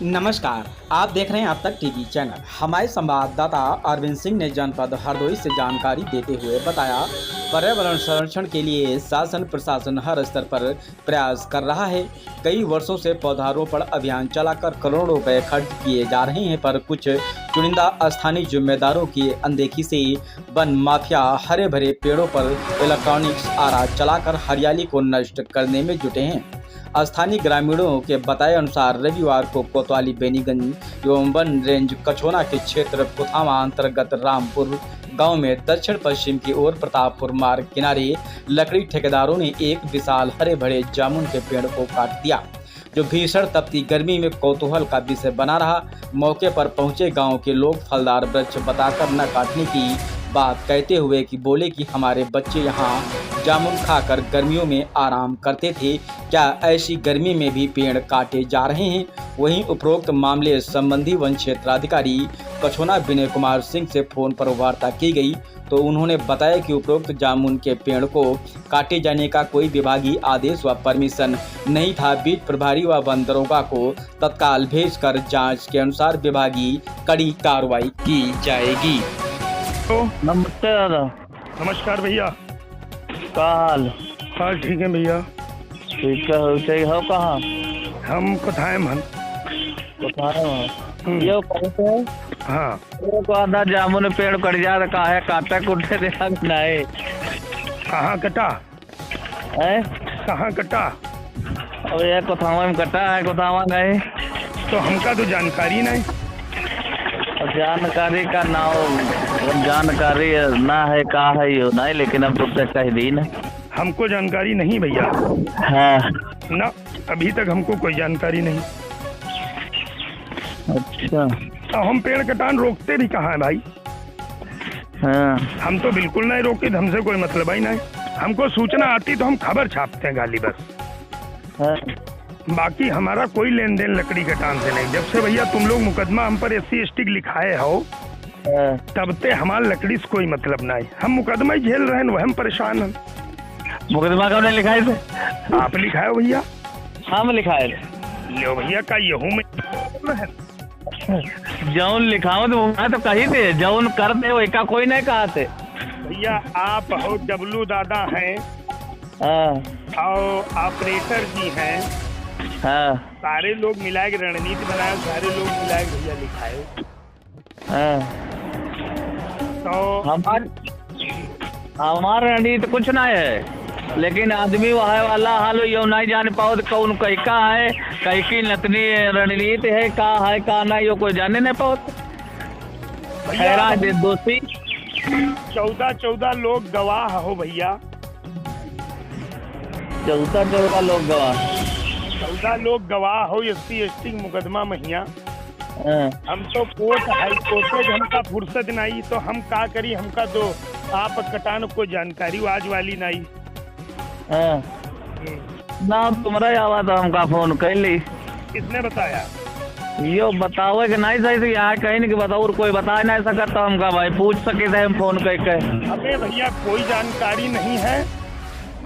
नमस्कार, आप देख रहे हैं अब तक टीवी चैनल। हमारे संवाददाता अरविंद सिंह ने जनपद हरदोई से जानकारी देते हुए बताया, पर्यावरण संरक्षण के लिए शासन प्रशासन हर स्तर पर प्रयास कर रहा है। कई वर्षों से पौधारोपण अभियान चलाकर करोड़ों रुपए खर्च किए जा रहे हैं, पर कुछ चुनिंदा स्थानीय जिम्मेदारों की अनदेखी से वन माफिया हरे भरे पेड़ों पर इलेक्ट्रॉनिक्स आरा चलाकर हरियाली को नष्ट करने में जुटे हैं। स्थानीय ग्रामीणों के बताए अनुसार रविवार को कोतवाली बेनीगंज एवं वन रेंज कछोना के क्षेत्र पुथामा अंतर्गत रामपुर गांव में दक्षिण पश्चिम की ओर प्रतापपुर मार्ग किनारे लकड़ी ठेकेदारों ने एक विशाल हरे भरे जामुन के पेड़ को काट दिया, जो भीषण तपती गर्मी में कौतूहल का विषय बना रहा। मौके पर पहुंचे गांव के लोग फलदार वृक्ष बताकर न काटने की बात कहते हुए कि बोले कि हमारे बच्चे यहाँ जामुन खाकर गर्मियों में आराम करते थे, क्या ऐसी गर्मी में भी पेड़ काटे जा रहे हैं। वहीं उपरोक्त मामले संबंधी वन क्षेत्राधिकारी कछोना विनय कुमार सिंह से फोन पर वार्ता की गई तो उन्होंने बताया कि उपरोक्त जामुन के पेड़ को काटे जाने का कोई विभागीय आदेश व परमिशन नहीं था। बीज प्रभारी व वन दरोगा को तत्काल भेजकर जांच के अनुसार विभागीय कड़ी कार्रवाई की जाएगी। तो नमस्ते दादा। नमस्कार भैया। का हाल? हाँ ठीक है भैया। ठीक है, हो कहाँ? हम कथाएं मन। यो कहते हैं हाँ को आधा जामुन पेड़ कट जा रहा है, काटा कुटे देखा नहीं कहाँ कटा? है कहाँ कटा? अब ये कोथावा में कटा है, कोथावा गए तो हमका तो जानकारी नहीं। अब जानकारी का ना हो, जानकारी ना है का है यो नहीं, लेकिन अब तुमसे कह दी ना। हमको जानकारी नहीं भैया। हाँ ना, अभी तक हमको कोई जानकारी नहीं। अच्छा। तो हम पेड़ कटान रोकते भी कहाँ है भाई? हाँ हम तो बिल्कुल नहीं रोके, हमसे कोई मतलब ही नहीं। हमको सूचना आती तो हम खबर छापते हैं गाली बस। हाँ बाकी हमारा कोई लेन देन लकड़ी कटान से नहीं। जब से भैया तुम लोग मुकदमा हम पर SC ST लिखाए हो हाँ। तब ते हमारे लकड़ी से कोई मतलब नहीं। हम मुकदमा ही झेल रहे हैं, वह हम परेशान हैं। मुकदमा कब ने लिखाए थे? आप लिखाए हो भैया? हम लिखाए लो भैया का यहू में जौन लिखाओ तो मैं तो कही थे, जौन कर दे वो का कोई नहीं कहा थे। भैया आप हो डब्लू दादा हैं हाँ और ऑपरेटर जी हैं, हाँ सारे लोग मिलाए के रणनीति बनाए, सारे लोग मिलाए के भैया लिखाए। हाँ। तो हमारे रणनीति कुछ नहीं है, लेकिन आदमी वह वाला हाल यो नहीं जान पाओ कौन कहीं का है, कहीं की नतनी रणनीति है का नहीं, यो कोई जाने नहीं पाओ। खैरा दे दोस्ती 14 लोग गवाह हो भैया। 14 लोग गवाह। 14 लोग गवाह हो SC ST मुकदमा महिया। हाँ। हम तो कोर्ट हाई कोर्ट में हमका फुर्सत नहीं, तो हम का करी। हमका तो आप कटान को जानकारी आज वाली नहीं। हाँ। ना तुम्हारा आवाज तो हमका फोन कर ली। किसने बताया? यो बताओ कि नहीं सही से यहाँ कहीं नहीं कि बताओ, और कोई बता नहीं सकता तो हमका भाई पूछ सके थे हम फोन करके। हमें भैया कोई जानकारी नहीं है।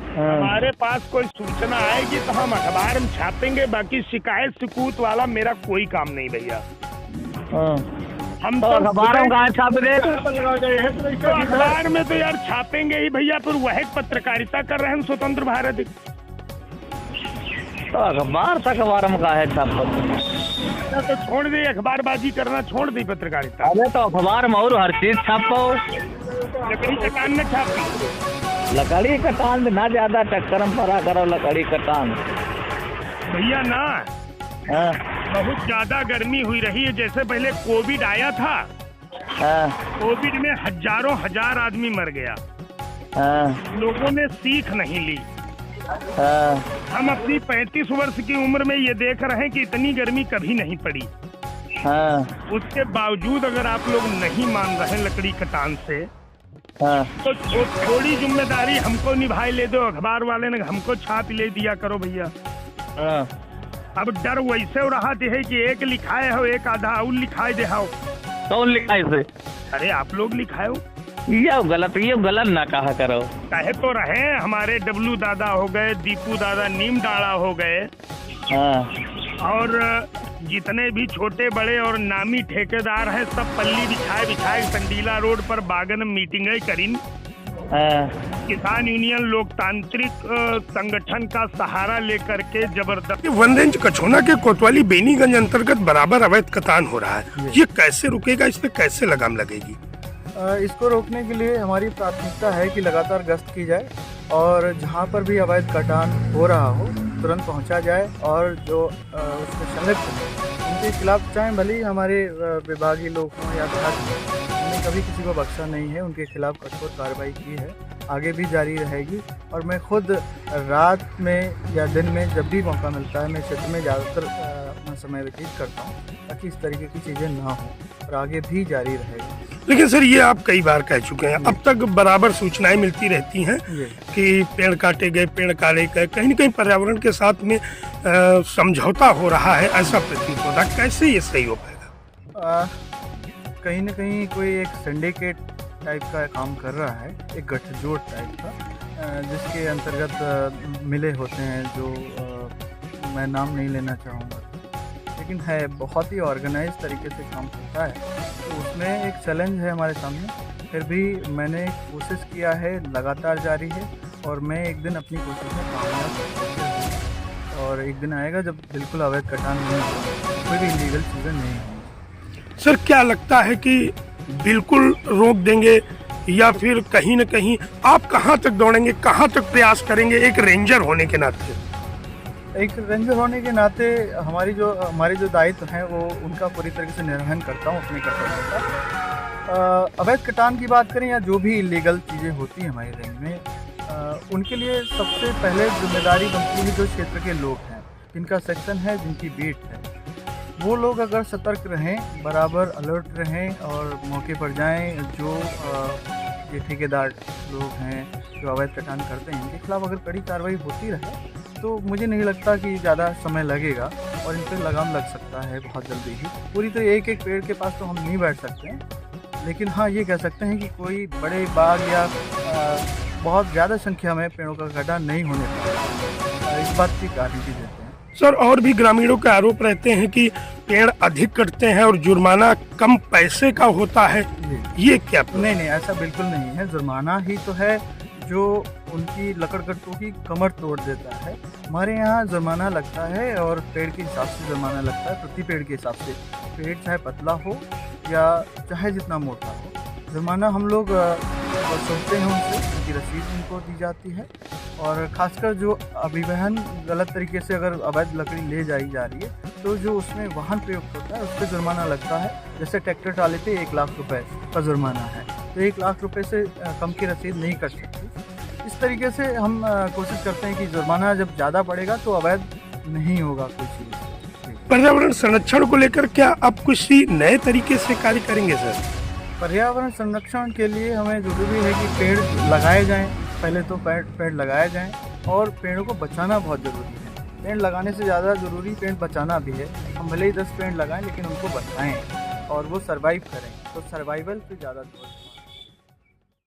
हाँ। हमारे पास कोई सूचना आएगी तो हम अखबार में छापेंगे, बाकी शिकायत सकूत वाला मेरा कोई काम नहीं भैया। हाँ। हम तो अखबार में कहाँ छाप दे? तो अखबार में तो यार छापेंगे ही भैया, फिर वह पत्रकारिता कर रहे हैं स्वतंत्र भारत। तो अखबार में कहाँ है छाप? तो छोड़ दे अखबारबाजी करना, छोड़ दी पत्रकारिता। अरे तो अखबार में और हर चीज छापो। लकड़ी कटान में छापी। लकड़ी कटान ना ज्यादा टक्कर में पड़ा करो, लकड़ी कटान भैया ना हाँ। बहुत ज्यादा गर्मी हुई रही है। जैसे पहले कोविड आया था, हाँ। कोविड में हजारों हजार आदमी मर गया। हाँ। लोगों ने सीख नहीं ली। हाँ। हम अपनी 35 वर्ष की उम्र में ये देख रहे हैं कि इतनी गर्मी कभी नहीं पड़ी। हाँ। उसके बावजूद अगर आप लोग नहीं मान रहे लकड़ी कटान से, हाँ। तो थोड़ी जिम्मेदारी हमको निभाई ले दो। अखबार वाले ने हमको छाप ले दिया करो भैया। हाँ। अब डर वैसे हो रहा है कि एक लिखाए हो, एक आधा और लिखाए दे हो। कौन लिखाए से? अरे आप लोग लिखाए हो। ये गलत ना कहा करो। कहे तो रहे हमारे डब्लू दादा हो गए, दीपू दादा नीम डाड़ा हो गए, हाँ। और जितने भी छोटे बड़े और नामी ठेकेदार हैं सब पल्ली बिछाए बिछाए संडीला रोड पर बागन मीटिंगें करीन। किसान यूनियन लोकतांत्रिक संगठन का सहारा लेकर के जबरदस्त वन रेंज कछोना के कोतवाली बेनीगंज अंतर्गत बराबर अवैध कटान हो रहा है, ये कैसे रुकेगा, इस पे कैसे लगाम लगेगी? इसको रोकने के लिए हमारी प्राथमिकता है कि लगातार गश्त की जाए और जहाँ पर भी अवैध कटान हो रहा हो तुरंत पहुँचा जाए और जो उसमें संलिप्त हैं उनके खिलाफ, चाहे भले ही हमारे विभागीय लोग हों या हमने कभी किसी को बख्शा नहीं है, उनके खिलाफ कठोर कार्रवाई की है, आगे भी जारी रहेगी। और मैं खुद रात में या दिन में जब भी मौका मिलता है मैं क्षेत्र में ज़्यादातर अपना समय व्यतीत करता हूँ ताकि इस तरीके की चीज़ें ना हो और आगे भी जारी रहेगी। लेकिन सर ये आप कई बार कह चुके हैं, अब तक बराबर सूचनाएं मिलती रहती हैं कि पेड़ काटे गए, पेड़ काटे गए, कहीं न कहीं पर्यावरण के साथ में समझौता हो रहा है, ऐसा प्रतीत होता है। कैसे ये सही हो पाएगा? कहीं न कहीं कोई एक सिंडिकेट टाइप का काम कर रहा है, एक गठजोड़ टाइप का, जिसके अंतर्गत मिले होते हैं जो मैं नाम नहीं लेना चाहूँगा, लेकिन है बहुत ही ऑर्गेनाइज तरीके से काम करता है। तो उसमें एक चैलेंज है हमारे सामने, फिर भी मैंने कोशिश किया है, लगातार जारी है और मैं एक दिन अपनी कोशिश में कामयाब और एक दिन आएगा जब बिल्कुल अवैध कटान नहीं होगा, कोई भी इलीगल चीज़ें नहीं होंगी। सर क्या लगता है कि बिल्कुल रोक देंगे या फिर कहीं न कहीं आप कहाँ तक दौड़ेंगे, कहाँ तक प्रयास करेंगे एक रेंजर होने के नाते? एक रेंजर होने के नाते हमारे जो दायित्व हैं वो उनका पूरी तरीके से निर्वहन करता हूँ अपने कर्तव्यों का। अवैध कटान की बात करें या जो भी इलीगल चीज़ें होती हैं हमारी रेंज में, उनके लिए सबसे पहले जिम्मेदारी बनती है जो क्षेत्र के लोग हैं, जिनका सेक्शन है, जिनकी बीट है, वो लोग अगर सतर्क रहें, बराबर अलर्ट रहें और मौके पर जाएं। जो ये ठेकेदार लोग हैं जो अवैध कटान करते हैं, इनके खिलाफ अगर कड़ी कार्रवाई होती रहे तो मुझे नहीं लगता कि ज़्यादा समय लगेगा और इन पर लगाम लग सकता है बहुत जल्दी ही। पूरी तरह एक एक पेड़ के पास तो हम नहीं बैठ सकते हैं, लेकिन हाँ ये कह सकते हैं कि कोई बड़े बाग या बहुत ज़्यादा संख्या में पेड़ों का कटान नहीं होने पाएगा, इस बात की गारंटी देते हैं। सर और भी ग्रामीणों के आरोप रहते हैं कि पेड़ अधिक कटते हैं और जुर्माना कम पैसे का होता है, ये क्या? नहीं, ऐसा बिल्कुल नहीं है। जुर्माना ही तो है जो उनकी लकड़कट्टों की कमर तोड़ देता है। हमारे यहाँ जुर्माना लगता है और पेड़ के हिसाब से जुर्माना लगता है, प्रति पेड़ के हिसाब से। पेड़ चाहे पतला हो या चाहे जितना मोटा हो, जुर्माना हम लोग वसूलते हैं उनसे, उनकी रसीद उनको दी जाती है। और ख़ासकर जो अभिवहन गलत तरीके से अगर अवैध लकड़ी ले जाई जा रही है तो जो उसमें वाहन प्रयुक्त होता है उस पर जुर्माना लगता है। जैसे ट्रैक्टर ट्राली पे 1 लाख रुपए का जुर्माना है, तो 1 लाख रुपए से कम की रसीद नहीं कट सकती। इस तरीके से हम कोशिश करते हैं कि जुर्माना जब ज़्यादा पड़ेगा तो अवैध नहीं होगा कोई चीज़। पर्यावरण संरक्षण को लेकर क्या आप किसी नए तरीके से कार्य करेंगे सर? पर्यावरण संरक्षण के लिए हमें ज़रूरी है कि पेड़ लगाए जाएं। पहले तो पेड़ लगाए जाएं और पेड़ों को बचाना बहुत ज़रूरी है। पेड़ लगाने से ज़्यादा ज़रूरी पेड़ बचाना भी है। हम भले ही 10 पेड़ लगाएं लेकिन उनको बचाएं और वो सर्वाइव करें, तो सर्वाइवल पे ज़्यादा जोर